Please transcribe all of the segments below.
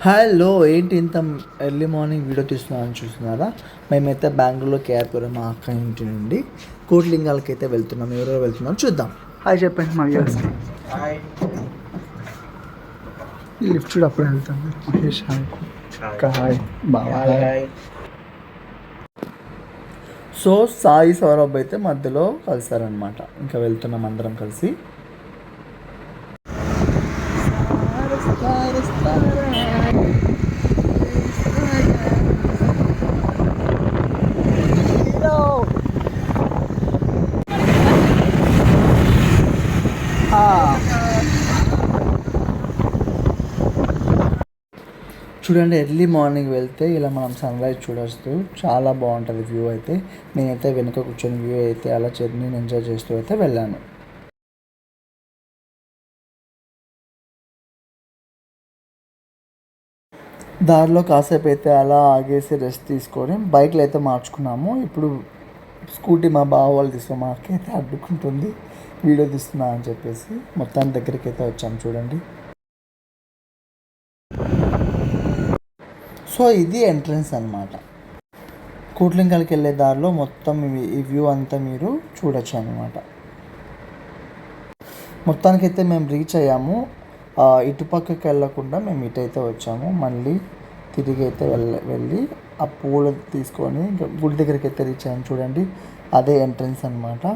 Hello, ఏంటి ఇంత early morning video తీస్తున్నామని చూస్తున్నారా? మేమైతే బెంగళూరులో కేఆర్పురం మా అక్క ఇంటి నుండి కోట్లింగాలకి అయితే వెళ్తున్నాం. ఎవరెవరు వెళ్తున్నాం చూద్దాం. హాయ్ చెప్పండి మా వ్యూవర్స్కి. ఈ లిఫ్ట్ చూడు అప్పుడు వెళ్తాం. మహేష్ హాయ్, హాయ్ బాబా హాయ్. సో సాయి సౌరభ్ అయితే మధ్యలో కలిసారనమాట. ఇంకా వెళ్తున్నాం అందరం కలిసి. చూడండి, ఎర్లీ మార్నింగ్ వెళ్తే ఇలా మనం సన్ రైజ్ చూడొచ్చు. చాలా బాగుంటుంది వ్యూ అయితే. నేనైతే వెనుక కూర్చొని వ్యూ అయితే అలా జర్నీని ఎంజాయ్ చేస్తూ అయితే వెళ్ళాను. దారిలో కాసేపు అయితే అలా ఆగేసి రెస్ట్ తీసుకొని బైక్లు అయితే మార్చుకున్నాము. ఇప్పుడు స్కూటీ మా బావ వాళ్ళు తీసుకుని మాకైతే అడ్డుకుంటుంది వీడియో తీస్తున్నా అని చెప్పేసి. మొత్తాన్ని దగ్గరికి అయితే వచ్చాము చూడండి. సో ఇది ఎంట్రన్స్ అనమాట. కోట్లింగాలకి వెళ్ళే దారిలో మొత్తం ఈ వ్యూ అంతా మీరు చూడొచ్చు అనమాట. మొత్తానికైతే మేము రీచ్ అయ్యాము. ఇటుపక్కకి వెళ్ళకుండా మేము ఇటైతే వచ్చాము. మళ్ళీ తిరిగి అయితే వెళ్ళి ఆ పూలు తీసుకొని గుడి దగ్గరికి అయితే రీచ్ అయ్యాము చూడండి. అదే ఎంట్రన్స్ అనమాట.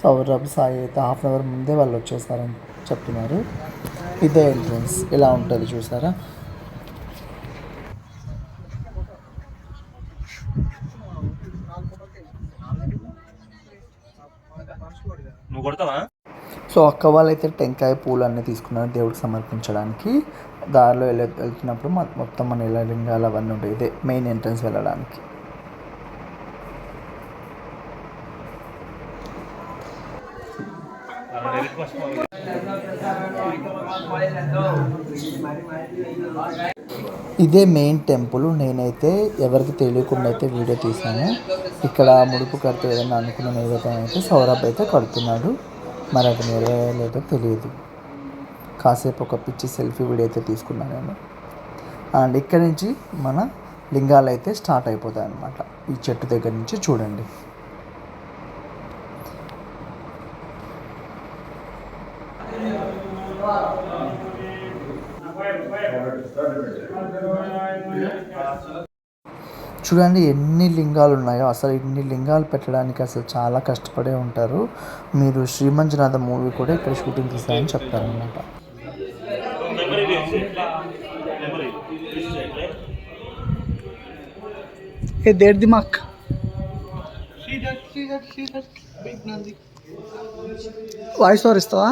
సౌరభ్ సాయి అయితే హాఫ్ అన్ అవర్ ముందే వాళ్ళు వచ్చేస్తారని చెప్తున్నారు. ఇదే ఎంట్రన్స్. ఇలా ఉంటుంది చూసారా. సో అక్క వాళ్ళు అయితే టెంకాయ పూలు అన్నీ తీసుకున్నారు దేవుడికి సమర్పించడానికి. దారిలో వెళ్తున్నప్పుడు మొత్తం మన ఇలా లింగాలు అవన్నీ ఉంటాయి. ఇదే మెయిన్ ఎంట్రన్స్ వెళ్ళడానికి. ఇదే మెయిన్ టెంపుల్. నేనైతే ఎవరికి తెలియకుండా అయితే వీడియో తీసాను. ఇక్కడ ముడుపు కడితే ఏదైనా అనుకున్న నైవేద్యం అయితే సౌరభ్ అయితే కడుతున్నాడు. మరి అది నెరవేరలేదో తెలియదు. కాసేపు ఒక పిచ్చి సెల్ఫీ వీడియో అయితే తీసుకున్నాను నేను. అండ్ ఇక్కడి నుంచి మన లింగాలు అయితే స్టార్ట్ అయిపోతాయి అన్నమాట. ఈ చెట్టు దగ్గర నుంచి చూడండి. చూడండి ఎన్ని లింగాలు ఉన్నాయో. అసలు ఇన్ని లింగాలు పెట్టడానికి అసలు చాలా కష్టపడే ఉంటారు. మీరు శ్రీమంజునాథ మూవీ కూడా ఇక్కడ షూటింగ్ తీశారని చెప్తారనమాట. వాయిస్ ఓవర్ ఇస్తావా?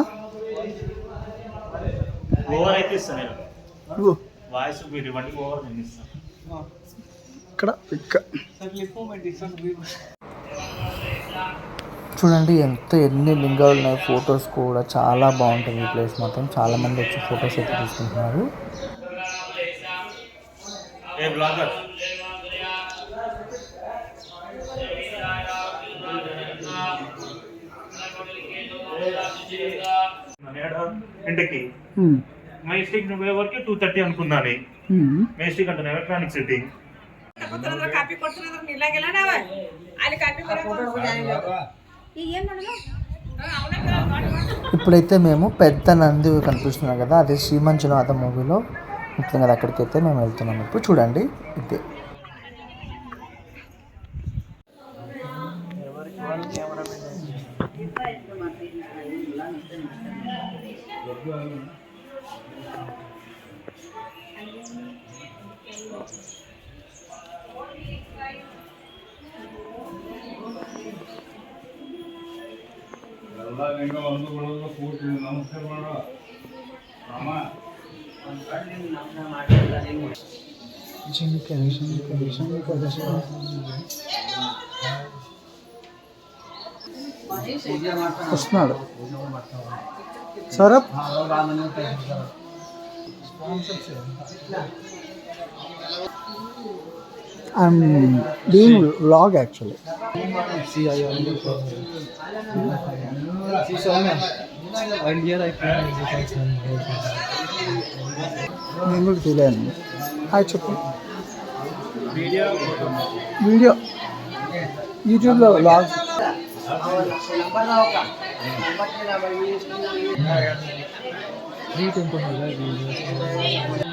చూడండి ఎన్ని లింగాలు ఉన్నాయి. ఫొటోస్ కూడా చాలా బాగుంటుంది. ఈ ప్లేస్ మాత్రం చాలామంది వచ్చి ఫొటోస్ అయితే తీసుకుంటున్నారు. మెజెస్టిక్ నువ్వే వరకు 230 అనుకున్నాను. మెజెస్టిక్ అంటే ఎలక్ట్రానిక్ సిట్టింగ్. ఇప్పుడైతే మేము పెద్ద నంది కనిపిస్తున్నాం కదా, అదే శ్రీమంజునాథ మూవీలో ముఖ్యంగా అక్కడికైతే మేము వెళ్తున్నాం. ఇప్పుడు చూడండి ఇదే. వస్తున్నాడు Saurabh. I'm doing vlog actually. See, I already see Soumya. Earlier I found నేను కూడా తెలియను. హాయ్ చెప్పు. వీడియో యూట్యూబ్లో వ్లాగ్స్. రీట్ ఉంటుంది కదా వీడియో.